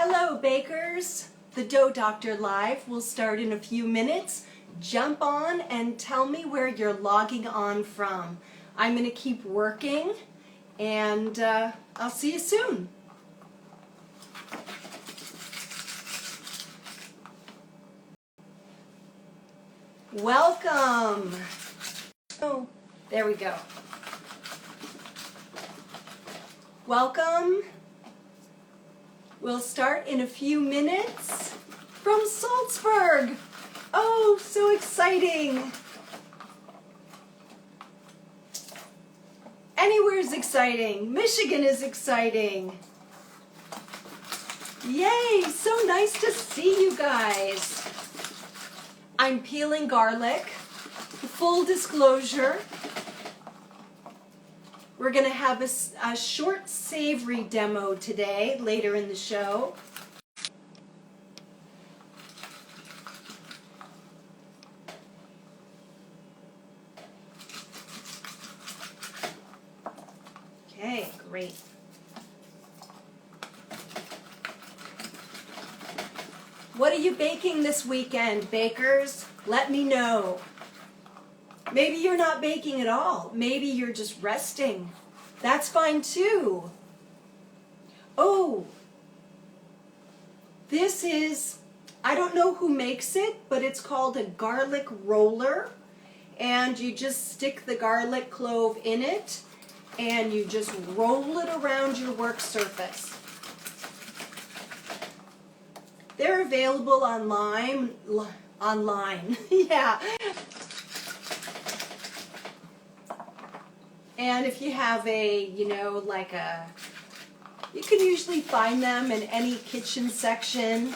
Hello bakers! The DoughDr Live will start in a few minutes. Jump on and tell me where you're logging on from. I'm going to keep working and I'll see you soon. Welcome! Oh, there we go. Welcome. We'll start in a few minutes from Salzburg. Oh, so exciting. Anywhere is exciting. Michigan is exciting. Yay, so nice to see you guys. I'm peeling garlic. Full disclosure, we're going to have a short savory demo today, later in the show. Okay, great. What are you baking this weekend, bakers? Let me know. Maybe you're not baking at all. Maybe you're just resting. That's fine too. Oh, this is, I don't know who makes it, but it's called a garlic roller. And you just stick the garlic clove in it and you just roll it around your work surface. They're available online. Yeah. And if you have a, you can usually find them in any kitchen section.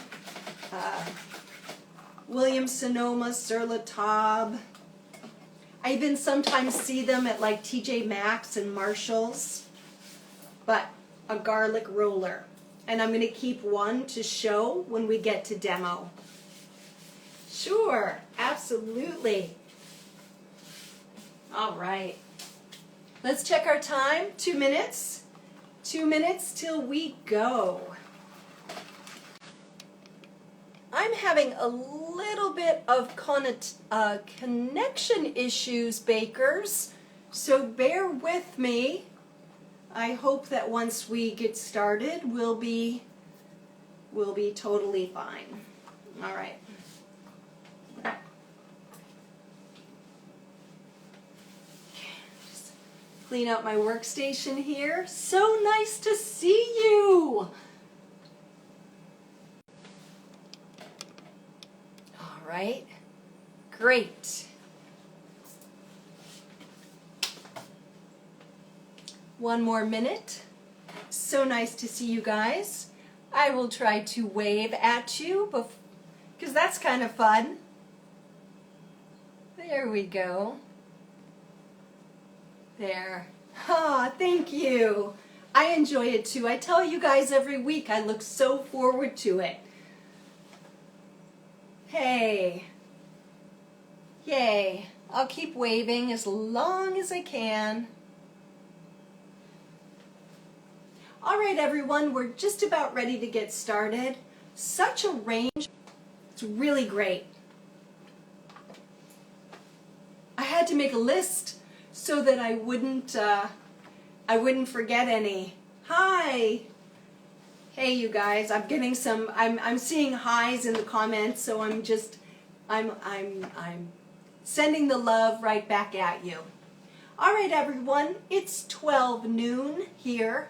Williams-Sonoma, Sur La Table. I even sometimes see them at like TJ Maxx and Marshall's. But a garlic roller. And I'm going to keep one to show when we get to demo. Sure, absolutely. All right. Let's check our time. 2 minutes. 2 minutes till we go. I'm having a little bit of connection issues, bakers, so bear with me. I hope that once we get started, we'll be totally fine. All right. Clean out my workstation here. So nice to see you. All right, great. One more minute. So nice to see you guys. I will try to wave at you because that's kind of fun. There we go. There. Ah, thank you. I enjoy it too. I tell you guys every week I look so forward to it. Hey. Yay. I'll keep waving as long as I can. All right, everyone, we're just about ready to get started. Such a range. It's really great. I had to make a list so that I wouldn't forget any. Hi. Hey, you guys. I'm getting some. I'm seeing highs in the comments, so I'm sending the love right back at you. All right, everyone. It's 12 noon here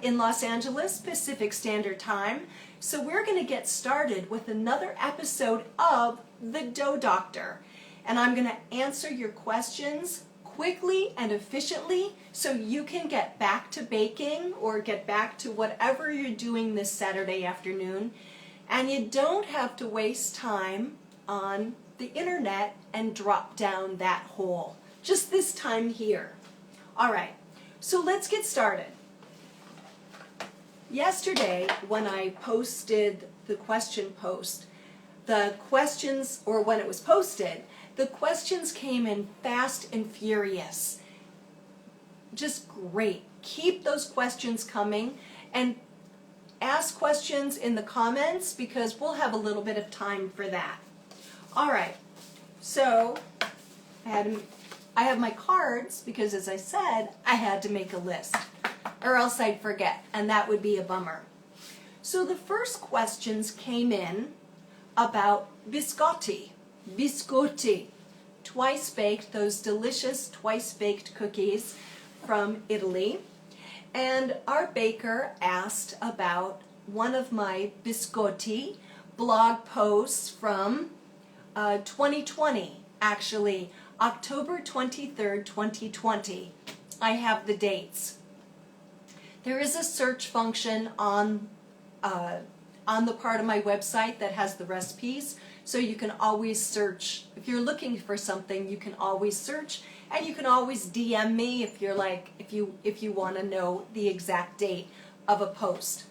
in Los Angeles Pacific Standard Time, so we're going to get started with another episode of the DoughDr, and I'm going to answer your questions quickly and efficiently so you can get back to baking or get back to whatever you're doing this Saturday afternoon, and you don't have to waste time on the internet and drop down that hole. Just this time here. All right, so let's get started. Yesterday, when I posted the question post, the questions, or when it was posted, the questions came in fast and furious. Just great. Keep those questions coming. And ask questions in the comments because we'll have a little bit of time for that. All right, so I have my cards because, as I said, I had to make a list or else I'd forget, and that would be a bummer. So the first questions came in about biscotti. Biscotti, twice baked, those delicious twice baked cookies from Italy. And our baker asked about one of my biscotti blog posts from 2020, actually, October 23rd, 2020. I have the dates. There is a search function on the part of my website that has the recipes, so you can always search. If you're looking for something, you can always search, and you can always DM me if you're like, if you want to know the exact date of a post.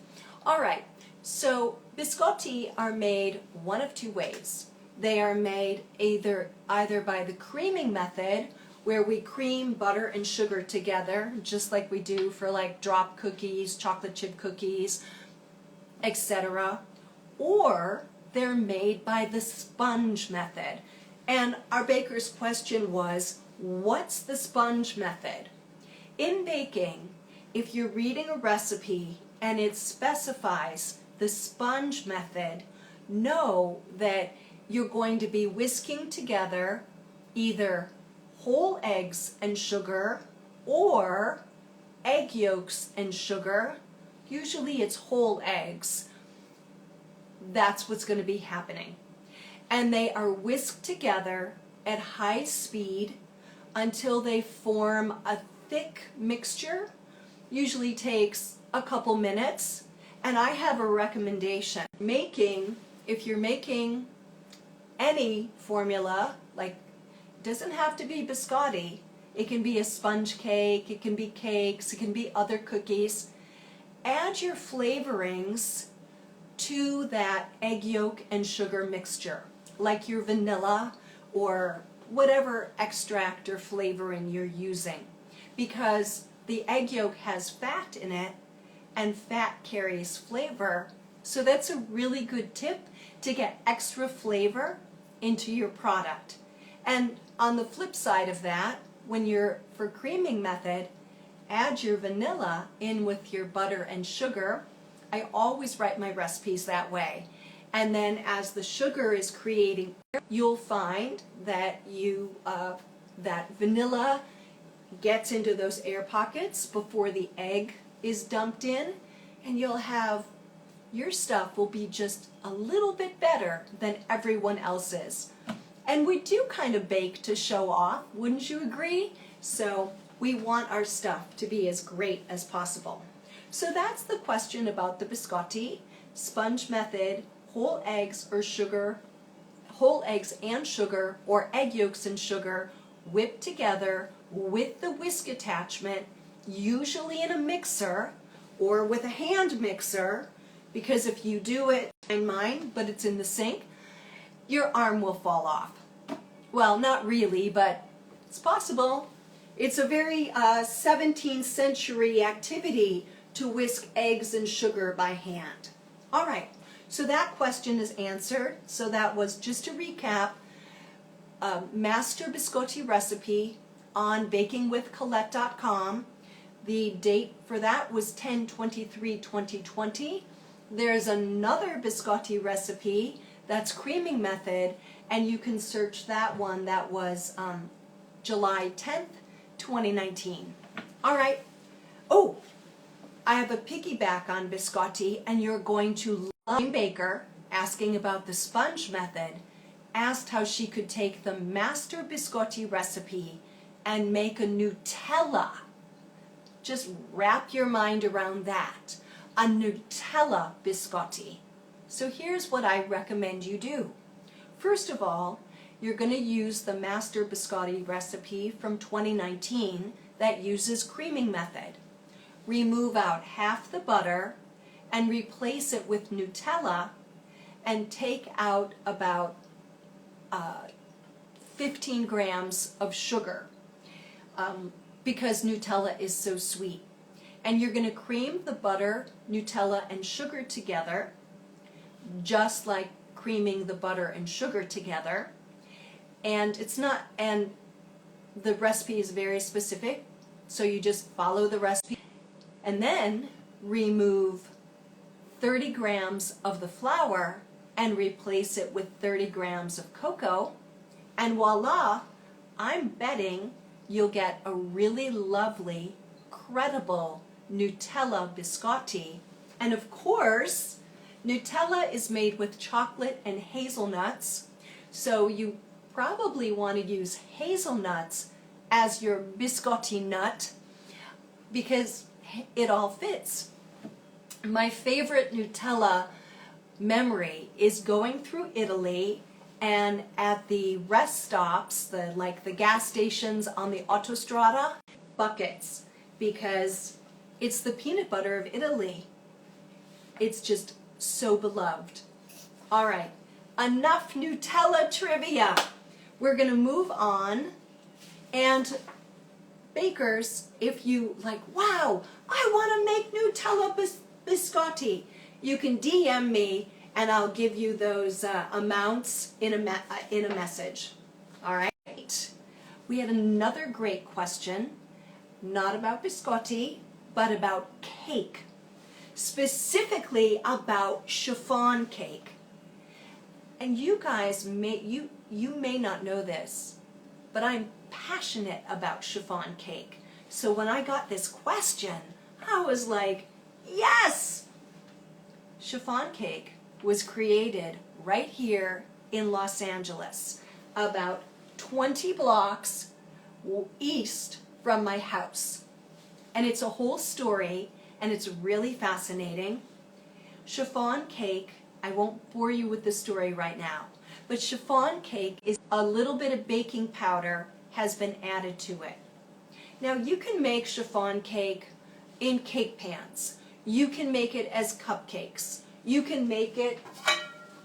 All right, so biscotti are made one of two ways. They are made either by the creaming method, where we cream butter and sugar together, just like we do for like drop cookies, chocolate chip cookies, etc., or they're made by the sponge method. And our baker's question was, what's the sponge method? In baking, if you're reading a recipe and it specifies the sponge method, know that you're going to be whisking together either whole eggs and sugar or egg yolks and sugar. Usually it's whole eggs. That's what's going to be happening. And they are whisked together at high speed until they form a thick mixture. Usually takes a couple minutes. And I have a recommendation. If you're making any formula, like, doesn't have to be biscotti. It can be a sponge cake, it can be cakes, it can be other cookies. Add your flavorings to that egg yolk and sugar mixture, like your vanilla or whatever extract or flavoring you're using, because the egg yolk has fat in it and fat carries flavor. So that's a really good tip to get extra flavor into your product. And on the flip side of that, when you're for creaming method, add your vanilla in with your butter and sugar. I always write my recipes that way. And then as the sugar is creating, you'll find that that vanilla gets into those air pockets before the egg is dumped in, and your stuff will be just a little bit better than everyone else's. And we do kind of bake to show off, wouldn't you agree? So we want our stuff to be as great as possible. So that's the question about the biscotti, sponge method, whole eggs and sugar, or egg yolks and sugar whipped together with the whisk attachment, usually in a mixer or with a hand mixer, because if you do it in mine, but it's in the sink, your arm will fall off. Well, not really, but it's possible. It's a very 17th century activity to whisk eggs and sugar by hand. All right, so that question is answered. So that was, just to recap, a master biscotti recipe on bakingwithcolette.com. The date for that was 10/23/2020. There's another biscotti recipe that's creaming method, and you can search that one. That was July 10th, 2019. All right. Oh, I have a piggyback on biscotti, and you're going to love Baker asking about the sponge method, asked how she could take the master biscotti recipe and make a Nutella. Just wrap your mind around that. A Nutella biscotti. So here's what I recommend you do. First of all, you're going to use the master biscotti recipe from 2019 that uses creaming method. Remove out half the butter and replace it with Nutella, and take out about 15 grams of sugar, because Nutella is so sweet. And you're going to cream the butter, Nutella, and sugar together, just like creaming the butter and sugar together. And the recipe is very specific, so you just follow the recipe. And then remove 30 grams of the flour and replace it with 30 grams of cocoa. And voila, I'm betting you'll get a really lovely, credible Nutella biscotti. And of course, Nutella is made with chocolate and hazelnuts, so you probably want to use hazelnuts as your biscotti nut because it all fits. My favorite Nutella memory is going through Italy and at the rest stops, like the gas stations on the autostrada, buckets, because it's the peanut butter of Italy. It's just so beloved. All right, enough Nutella trivia. We're going to move on. And bakers, if you like, wow, I want to make Nutella biscotti, you can DM me and I'll give you those amounts in a message. All right. We had another great question, not about biscotti, but about cake. Specifically about chiffon cake. And you guys you may not know this, but I'm passionate about chiffon cake. So when I got this question, I was like, yes! Chiffon cake was created right here in Los Angeles, about 20 blocks east from my house. And it's a whole story, and it's really fascinating. Chiffon cake, I won't bore you with the story right now, but chiffon cake is a little bit of baking powder has been added to it. Now you can make chiffon cake in cake pans. You can make it as cupcakes. You can make it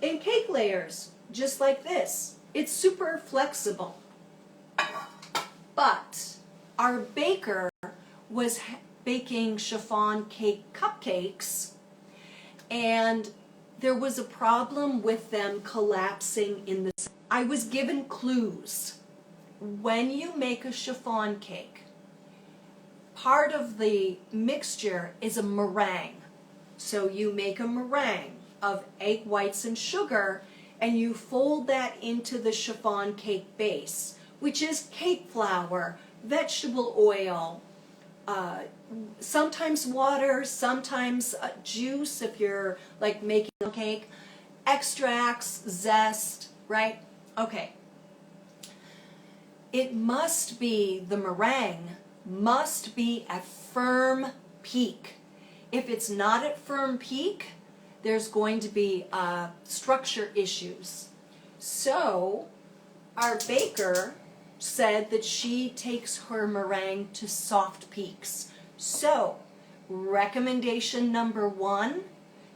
in cake layers, just like this. It's super flexible. But our baker was baking chiffon cake cupcakes, and there was a problem with them collapsing in the... I was given clues. When you make a chiffon cake, part of the mixture is a meringue. So you make a meringue of egg whites and sugar, and you fold that into the chiffon cake base, which is cake flour, vegetable oil, sometimes water, sometimes juice if you're like making a cake, extracts, zest, right? Okay. It must be, the meringue must be at firm peak. If it's not at firm peak, there's going to be structure issues. So our baker said that she takes her meringue to soft peaks. So recommendation number 1,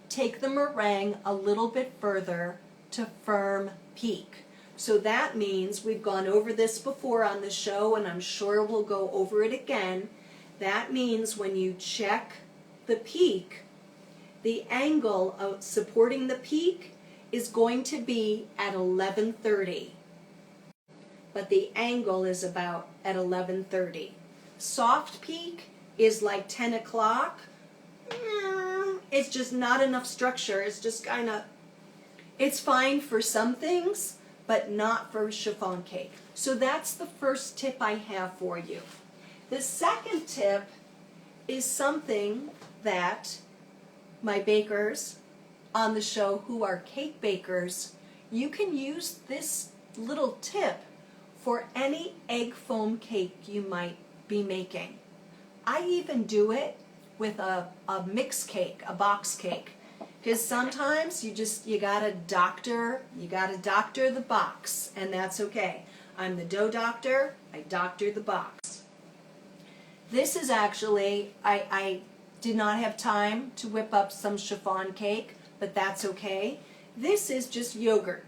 take the meringue a little bit further to firm peak. So that means, we've gone over this before on the show, and I'm sure we'll go over it again. That means when you check the peak, the angle of supporting the peak is going to be at 11:30. But the angle is about at 11:30. Soft peak is like 10 o'clock. It's just not enough structure. It's just kind of, it's fine for some things, but not for chiffon cake. So that's the first tip I have for you. The second tip is something that my bakers on the show who are cake bakers, you can use this little tip for any egg foam cake you might be making. I even do it with a mix cake, a box cake. Because sometimes you gotta doctor the box, and that's okay. I'm the dough doctor, I doctor the box. This is actually, I did not have time to whip up some chiffon cake, but that's okay. This is just yogurt,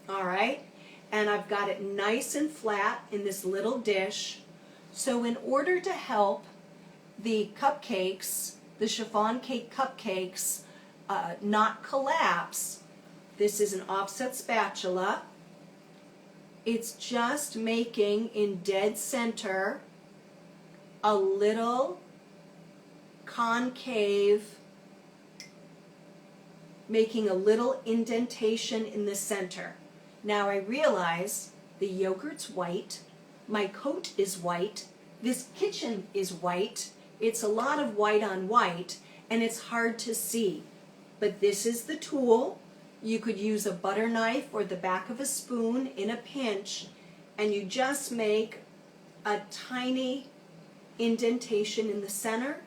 all right? And I've got it nice and flat in this little dish. So in order to help the cupcakes, the chiffon cake cupcakes, not collapse, this is an offset spatula. It's just making in dead center a little concave, making a little indentation in the center. Now I realize the yogurt's white, my coat is white, this kitchen is white, it's a lot of white on white, and it's hard to see. But this is the tool. You could use a butter knife or the back of a spoon in a pinch, and you just make a tiny indentation in the center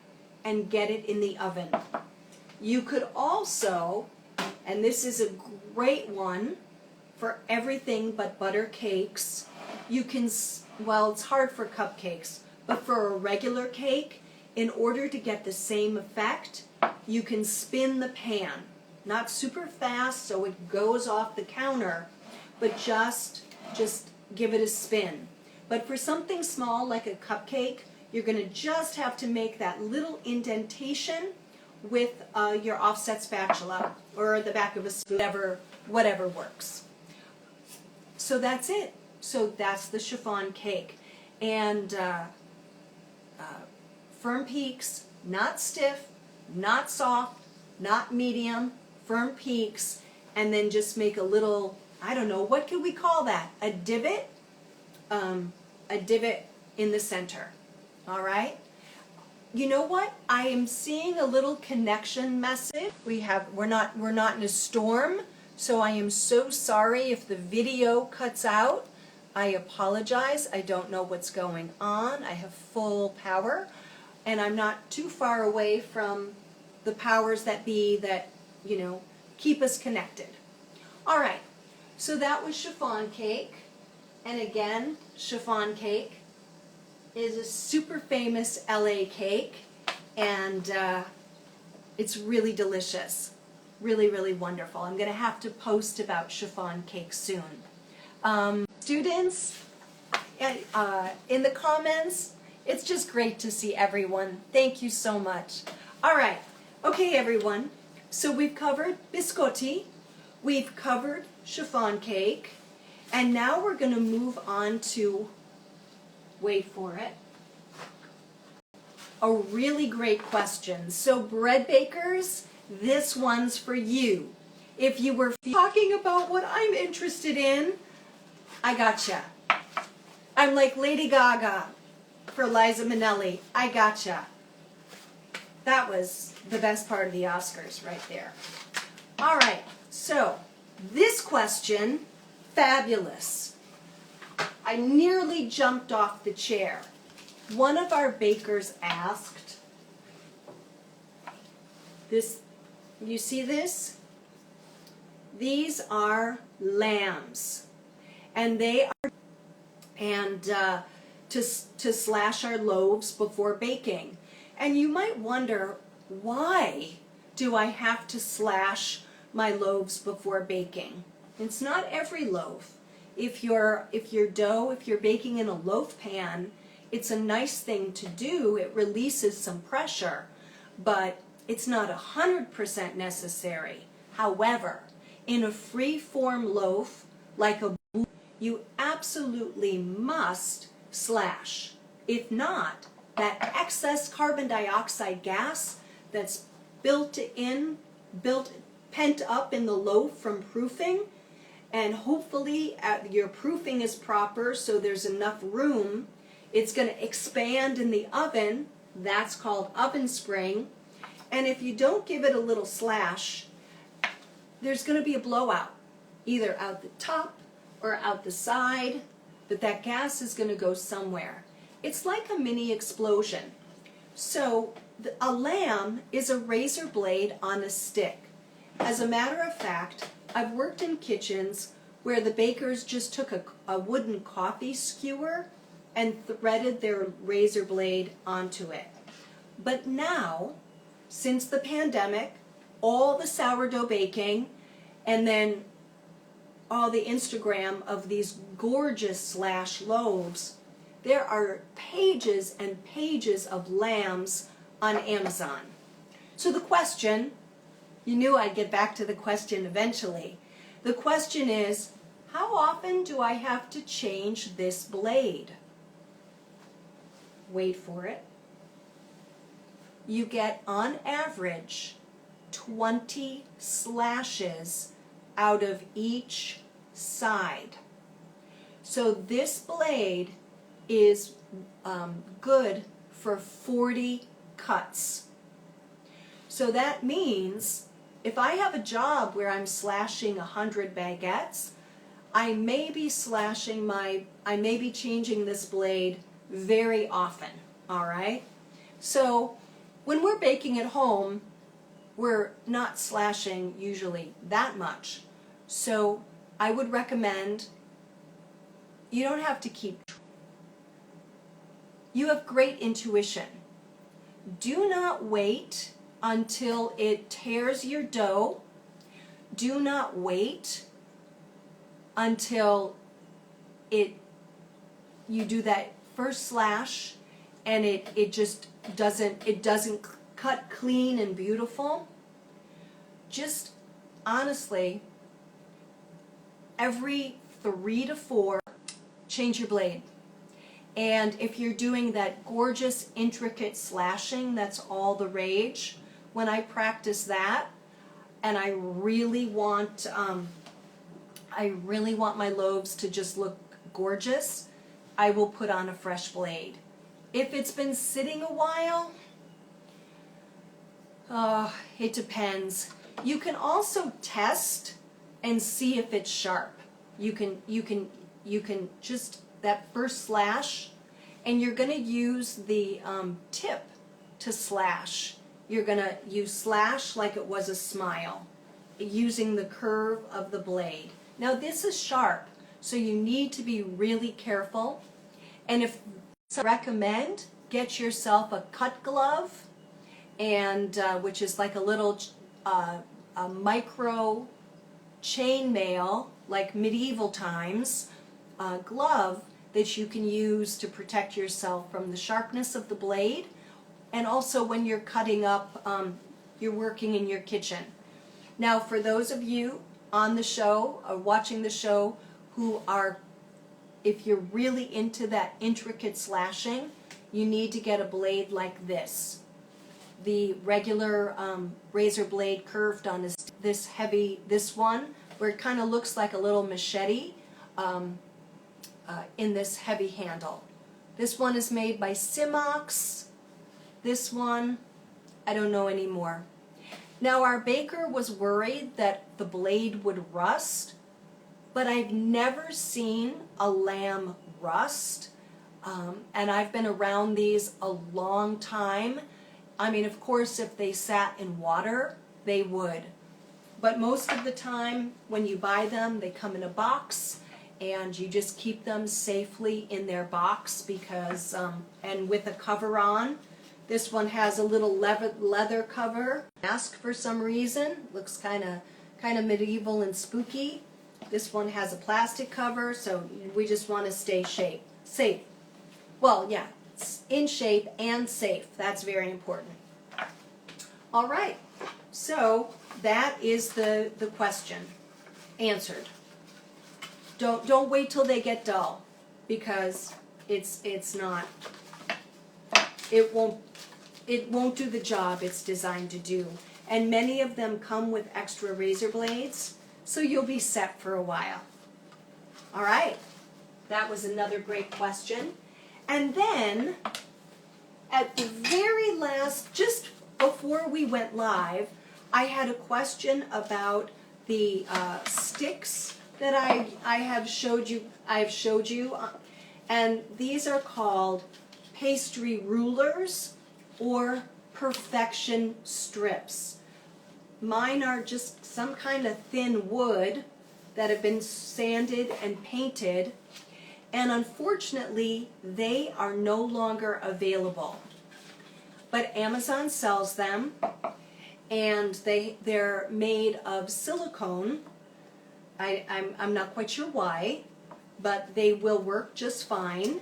and get it in the oven. You could also, and this is a great one for everything but butter cakes, you can, well, it's hard for cupcakes, but for a regular cake, in order to get the same effect, you can spin the pan. Not super fast so it goes off the counter, but just give it a spin. But for something small like a cupcake, you're going to just have to make that little indentation with your offset spatula or the back of a spoon, whatever works. So that's it. So that's the chiffon cake. And firm peaks, not stiff, not soft, not medium, firm peaks, and then just make a little, I don't know, what could we call that? A divot? A divot in the center. All right? You know what? I am seeing a little connection message. We're not in a storm, so I am so sorry if the video cuts out. I apologize. I don't know what's going on. I have full power, and I'm not too far away from the powers that be that, you know, keep us connected. All right, so that was chiffon cake. And again, chiffon cake is a super famous LA cake, and it's really delicious. Really, really wonderful. I'm going to have to post about chiffon cake soon. Students, in the comments, it's just great to see everyone. Thank you so much. All right. Okay, everyone. So we've covered biscotti, we've covered chiffon cake, and now we're going to move on to, wait for it, a really great question. So bread bakers, this one's for you. If you were talking about what I'm interested in, I gotcha. I'm like Lady Gaga for Liza Minnelli. I gotcha. That was the best part of the Oscars right there. All right, so this question, fabulous. I nearly jumped off the chair. One of our bakers asked, this, you see this? These are lambs, and they are, and to slash our loaves before baking. And you might wonder, why do I have to slash my loaves before baking? It's not every loaf. If you're baking in a loaf pan, it's a nice thing to do. It releases some pressure, but it's not 100% necessary. However, in a free-form loaf, like a boule, you absolutely must slash. If not, that excess carbon dioxide gas that's pent up in the loaf from proofing, and hopefully your proofing is proper so there's enough room, it's going to expand in the oven. That's called oven spring. And if you don't give it a little slash, there's going to be a blowout, either out the top or out the side, but that gas is going to go somewhere. It's like a mini explosion. So a lamb is a razor blade on a stick. As a matter of fact, I've worked in kitchens where the bakers just took a wooden coffee skewer and threaded their razor blade onto it. But now, since the pandemic, all the sourdough baking, and then all the Instagram of these gorgeous slash loaves, there are pages and pages of lambs on Amazon. So the question, you knew I'd get back to the question eventually. The question is, how often do I have to change this blade? Wait for it. You get, on average, 20 slashes out of each side. So this blade is good for 40 cuts. So that means if I have a job where I'm slashing 100 baguettes, I may be changing this blade very often, all right? So when we're baking at home, we're not slashing usually that much. So I would recommend, you don't have to keep. You have great intuition. Do not wait until it tears your dough. Do not wait until you do that first slash and it just doesn't cut clean and beautiful. Just honestly, every 3 to 4, change your blade. And if you're doing that gorgeous, intricate slashing, that's all the rage. When I practice that, and I really want my loaves to just look gorgeous, I will put on a fresh blade. If it's been sitting a while, it depends. You can also test and see if it's sharp. You can just, that first slash, and you're going to use the tip to slash. You're going to use slash like it was a smile, using the curve of the blade. Now this is sharp, so you need to be really careful. And if I recommend, get yourself a cut glove, and which is like a little a micro chainmail, like medieval times, glove that you can use to protect yourself from the sharpness of the blade, and also when you're cutting up, you're working in your kitchen. Now for those of you on the show or watching the show who are, if you're really into that intricate slashing, you need to get a blade like this. The regular razor blade curved on this heavy, this one, where it kind of looks like a little machete in this heavy handle. This one is made by Simox. This one, I don't know anymore. Now our baker was worried that the blade would rust, but I've never seen a lamb rust, and I've been around these a long time. I mean, of course, if they sat in water, they would. But most of the time, when you buy them, they come in a box, and you just keep them safely in their box because, and with a cover on. This one has a little leather cover. Mask for some reason, looks kind of medieval and spooky. This one has a plastic cover, so we just want to stay safe. Well, yeah, it's in shape and safe. That's very important. All right, so that is the question answered. Don't wait till they get dull, because it's not. It won't do the job it's designed to do. And many of them come with extra razor blades, so you'll be set for a while. All right, that was another great question. And then, at the very last, just before we went live, I had a question about the sticks that I have showed you. And these are called pastry rulers or perfection strips. Mine are just some kind of thin wood that have been sanded and painted, and unfortunately they are no longer available. But Amazon sells them, and they're made of silicone. I'm not quite sure why, but they will work just fine.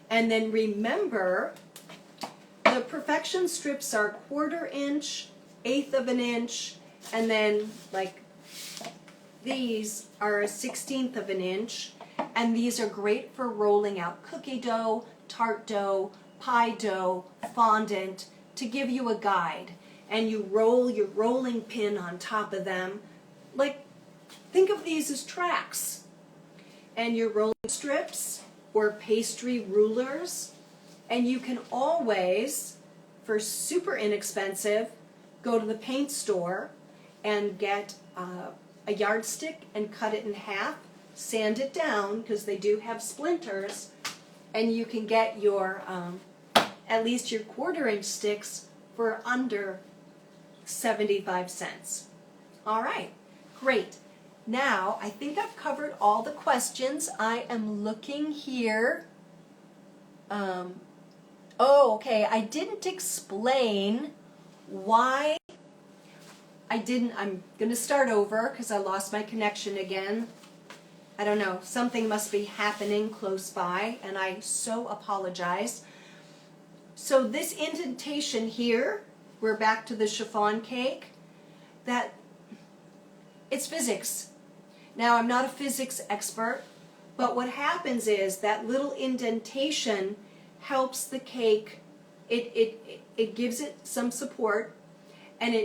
And then remember, the the perfection strips are 1/4 inch, 1/8 of an inch, and then like these are 1/16 of an inch, and these are great for rolling out cookie dough, tart dough, pie dough, fondant, to give you a guide. And you roll your rolling pin on top of them. Like, think of these as tracks. And your rolling strips or pastry rulers. And you can always, for super inexpensive, go to the paint store and get a yardstick and cut it in half, sand it down, because they do have splinters, and you can get your, at least your 1/4 inch sticks for under 75 cents. All right, great. Now, I think I've covered all the questions. I am looking here. Oh, okay, I didn't explain why I'm going to start over because I lost my connection again. I don't know, something must be happening close by, and I so apologize. So this indentation here, we're back to the chiffon cake, that it's physics. Now, I'm not a physics expert, but what happens is that little indentation helps the cake, it gives it some support, and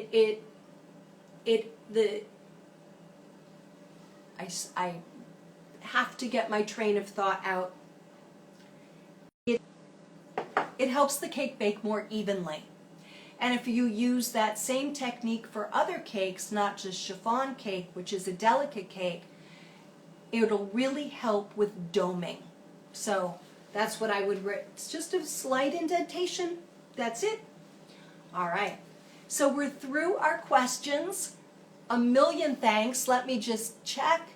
I have to get my train of thought out. It helps the cake bake more evenly. And if you use that same technique for other cakes, not just chiffon cake, which is a delicate cake, it'll really help with doming. So that's what I would, it's just a slight indentation. That's it. All right. So we're through our questions. A million thanks. Let me just check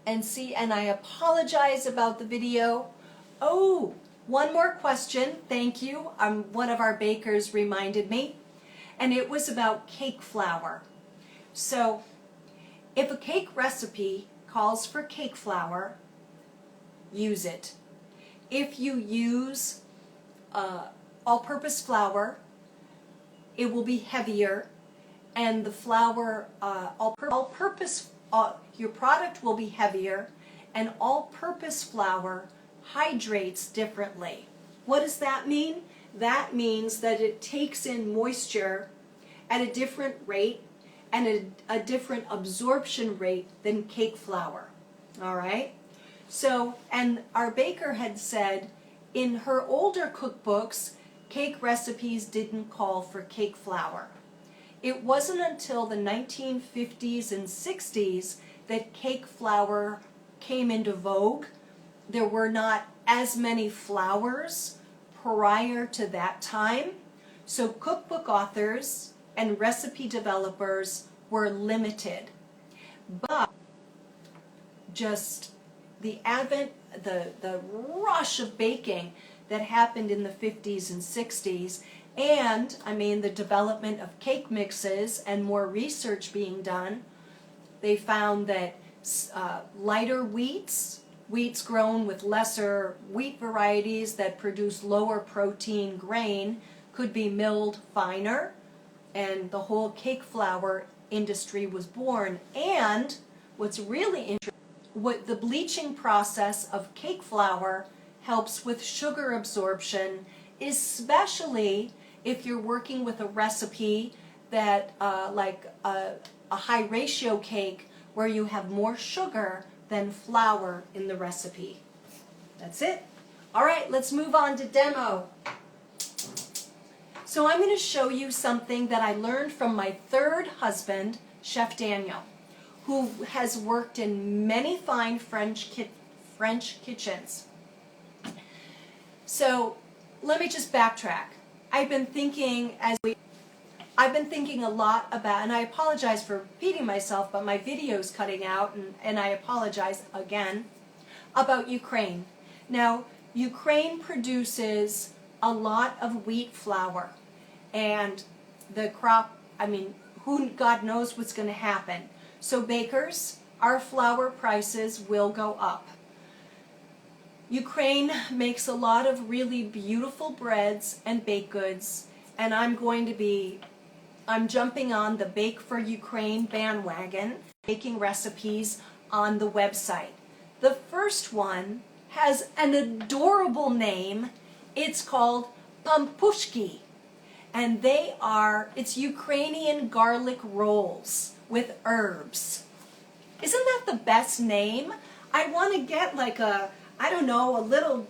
and see, and I apologize about the video. Oh, one more question, thank you. One of our bakers reminded me, and it was about cake flour. So, if a cake recipe calls for cake flour, use it. If you use all-purpose flour, it will be heavier, and the flour, your product will be heavier, and all-purpose flour hydrates differently. What does that mean? That means that it takes in moisture at a different rate and a different absorption rate than cake flour. All right? So, and our baker had said in her older cookbooks, cake recipes didn't call for cake flour. It wasn't until the 1950s and 60s that cake flour came into vogue. There were not as many flours prior to that time, so cookbook authors and recipe developers were limited. But just the advent, the rush of baking that happened in the 50s and 60s, and I mean the development of cake mixes and more research being done, they found that lighter wheats grown with lesser wheat varieties that produce lower protein grain could be milled finer, and the whole cake flour industry was born. And what's really interesting, what the bleaching process of cake flour helps with sugar absorption, especially if you're working with a recipe that like a high ratio cake where you have more sugar than flour in the recipe. That's it. All right, let's move on to demo. So I'm going to show you something that I learned from my third husband, Chef Daniel, who has worked in many fine French kitchens. So let me just backtrack. I've been thinking a lot about, and I apologize for repeating myself, but my video's cutting out, and I apologize again, about Ukraine. Now, Ukraine produces a lot of wheat flour, and the crop, I mean, God knows what's going to happen. So bakers, our flour prices will go up. Ukraine makes a lot of really beautiful breads and baked goods, and I'm jumping on the Bake for Ukraine bandwagon, making recipes on the website. The first one has an adorable name. It's called pampushki, and it's Ukrainian garlic rolls with herbs. Isn't that the best name? I want to get like a little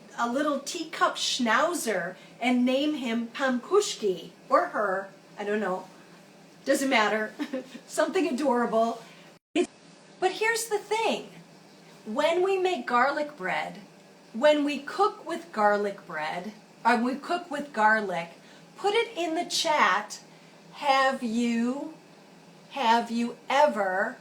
teacup schnauzer and name him Pampushki, or her, I don't know, doesn't matter, something adorable. But here's the thing, when we make garlic bread, when we cook with garlic bread, or we cook with garlic, put it in the chat, have you ever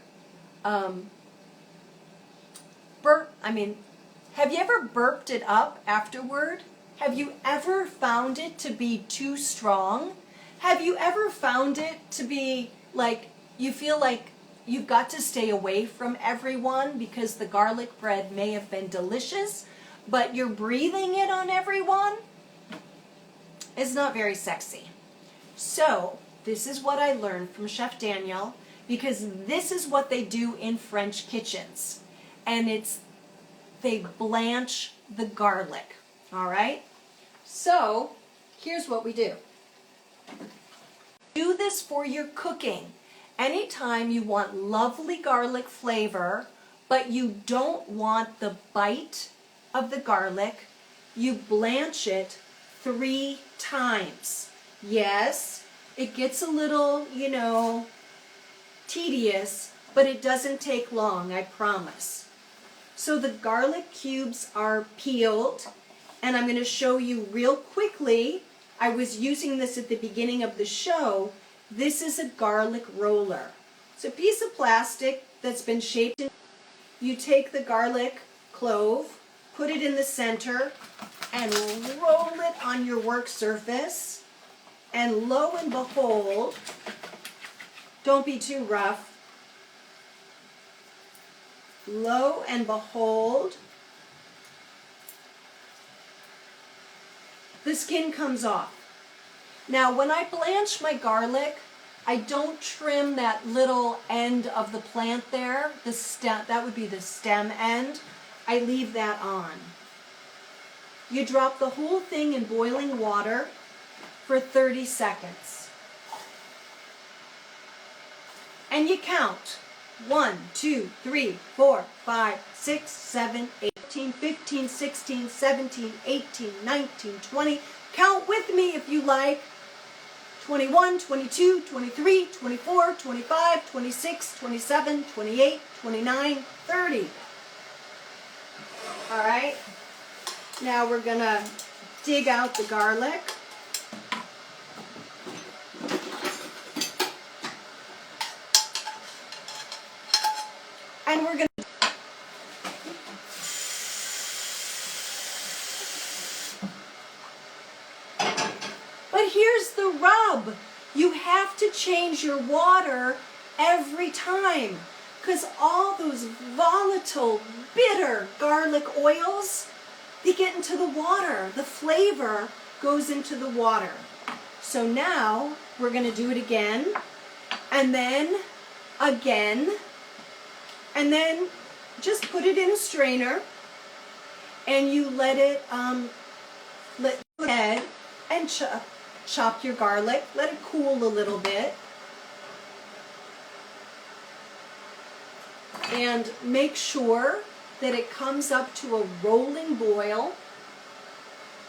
have you ever burped it up afterward? Have you ever found it to be too strong? Have you ever found it to be like you feel like you've got to stay away from everyone because the garlic bread may have been delicious, but you're breathing it on everyone? It's not very sexy. So, this is what I learned from Chef Daniel, because this is what they do in French kitchens. And they blanch the garlic, all right? So, here's what we do. Do this for your cooking. Anytime you want lovely garlic flavor, but you don't want the bite of the garlic, you blanch it 3 times. Yes, it gets a little, tedious, but it doesn't take long, I promise. So the garlic cubes are peeled, and I'm going to show you real quickly. I was using this at the beginning of the show. This is a garlic roller. It's a piece of plastic that's been shaped. You take the garlic clove, put it in the center, and roll it on your work surface. And lo and behold, don't be too rough. Lo and behold, the skin comes off. Now, when I blanch my garlic, I don't trim that little end of the plant there, the stem, that would be the stem end. I leave that on. You drop the whole thing in boiling water for 30 seconds. And you count. 1, 2, 3, 4, 5, 6, 7, 18, 15, 16, 17, 18, 19, 20. Count with me if you like. 21, 22, 23, 24, 25, 26, 27, 28, 29, 30. All right. Now we're going to dig out the garlic. And we're going to But here's the rub. You have to change your water every time, because all those volatile, bitter garlic oils, they get into the water. The flavor goes into the water. So now we're going to do it again, and then again, and then just put it in a strainer, and you let it go ahead and chop your garlic. Let it cool a little bit. And make sure that it comes up to a rolling boil.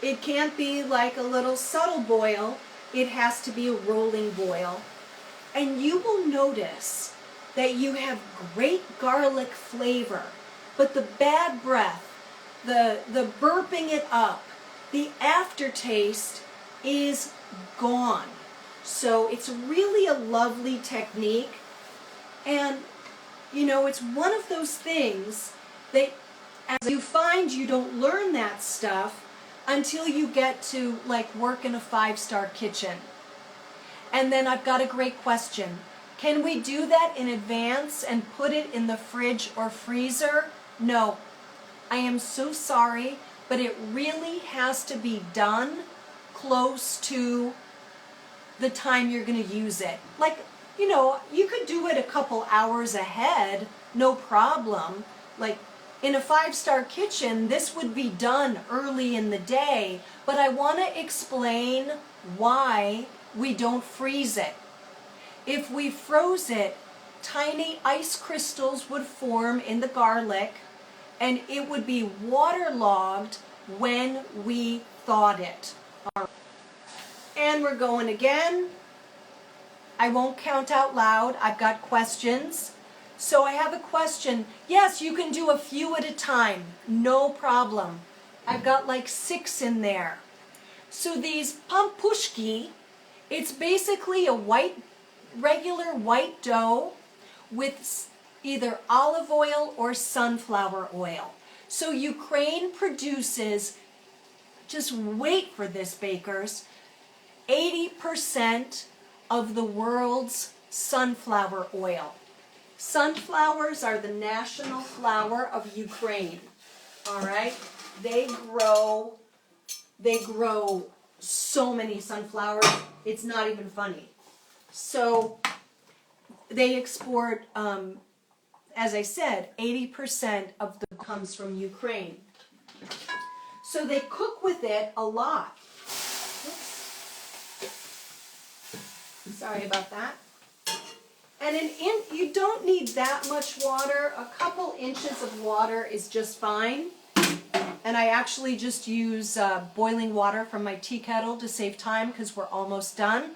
It can't be like a little subtle boil. It has to be a rolling boil. And you will notice that you have great garlic flavor, but the bad breath, the burping it up, the aftertaste is gone. So it's really a lovely technique, and it's one of those things that as you find you don't learn that stuff until you get to work in a 5-star kitchen. And then I've got a great question. Can we do that in advance and put it in the fridge or freezer? No. I am so sorry, but it really has to be done close to the time you're going to use it. Like, you know, you could do it a couple hours ahead, no problem. Like in a 5-star kitchen, this would be done early in the day, but I want to explain why we don't freeze it. If we froze it, tiny ice crystals would form in the garlic and it would be waterlogged when we thawed it. And we're going again. I won't count out loud. I've got questions. So I have a question. Yes, you can do a few at a time. No problem. I've got like 6 in there. So these pampushki, it's basically a regular white dough with either olive oil or sunflower oil. So Ukraine produces, just wait for this, bakers, 80% of the world's sunflower oil. Sunflowers are the national flower of Ukraine. All right? They grow so many sunflowers, it's not even funny. So they export, as I said, 80% of the comes from Ukraine. So they cook with it a lot. Oops. Sorry about that. And you don't need that much water. A couple inches of water is just fine. And I actually just use boiling water from my tea kettle to save time because we're almost done.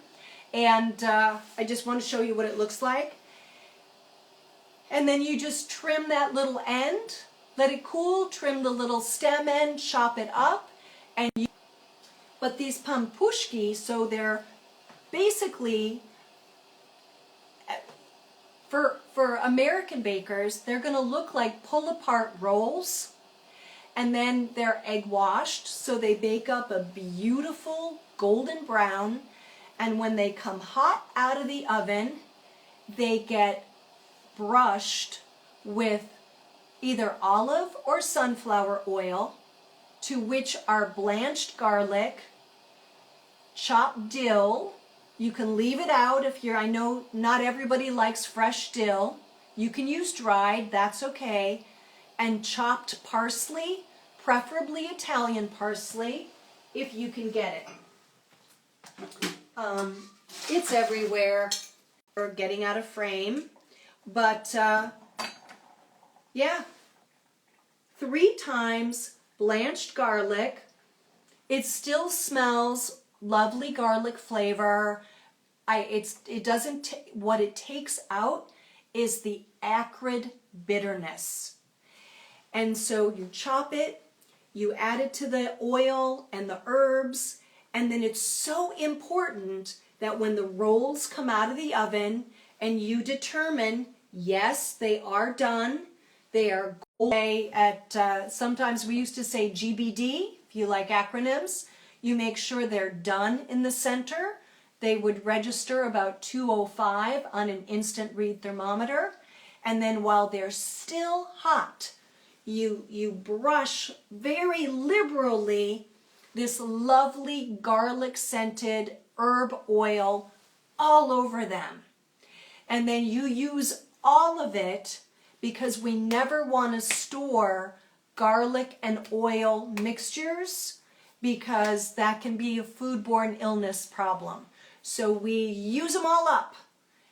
And I just want to show you what it looks like. And then you just trim that little end, let it cool, trim the little stem end, chop it up. But these pampushki, so they're basically, for American bakers, they're going to look like pull-apart rolls. And then they're egg washed, so they bake up a beautiful golden brown. And when they come hot out of the oven, they get brushed with either olive or sunflower oil, to which are blanched garlic, chopped dill. You can leave it out if I know not everybody likes fresh dill. You can use dried, that's okay. And chopped parsley, preferably Italian parsley, if you can get it. It's everywhere. We're getting out of frame. But, yeah. 3 times blanched garlic. It still smells lovely garlic flavor. What it takes out is the acrid bitterness. And so you chop it, you add it to the oil and the herbs, and then it's so important that when the rolls come out of the oven and you determine, yes, they are done, they are golden at, sometimes we used to say GBD, if you like acronyms, you make sure they're done in the center. They would register about 205 on an instant read thermometer. And then while they're still hot, you brush very liberally this lovely garlic-scented herb oil all over them. And then you use all of it because we never want to store garlic and oil mixtures because that can be a foodborne illness problem. So we use them all up.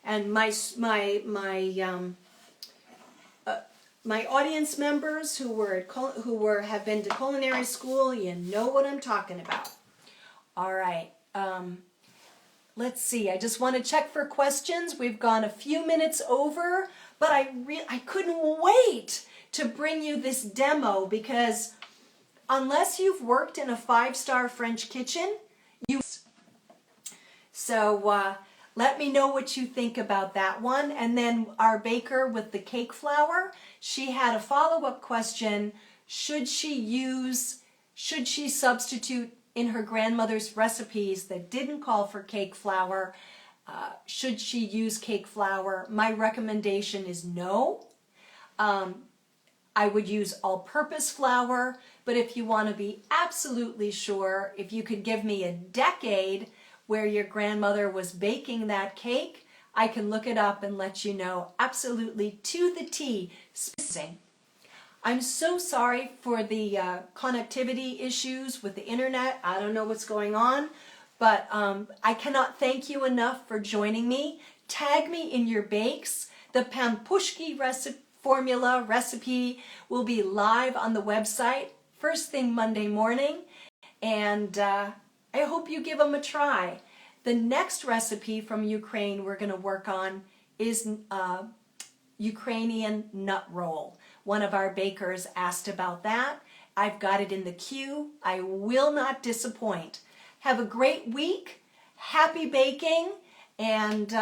And my audience members who have been to culinary school, you know what I'm talking about. All right. Let's see. I just want to check for questions. We've gone a few minutes over, but I couldn't wait to bring you this demo because unless you've worked in a 5-star French kitchen, so let me know what you think about that one. And then our baker with the cake flour, she had a follow-up question. Should she substitute in her grandmother's recipes that didn't call for cake flour? Should she use cake flour? My recommendation is no. I would use all-purpose flour, but if you want to be absolutely sure, if you could give me a decade where your grandmother was baking that cake, I can look it up and let you know absolutely to the T. I'm so sorry for the connectivity issues with the internet. I don't know what's going on, but I cannot thank you enough for joining me. Tag me in your bakes. The pampushki formula recipe will be live on the website first thing Monday morning, and I hope you give them a try. The next recipe from Ukraine we're going to work on is Ukrainian nut roll. One of our bakers asked about that. I've got it in the queue. I will not disappoint. Have a great week. Happy baking. And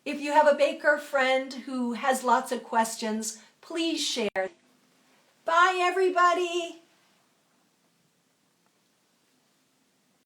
if you have a baker friend who has lots of questions, please share. Bye, everybody.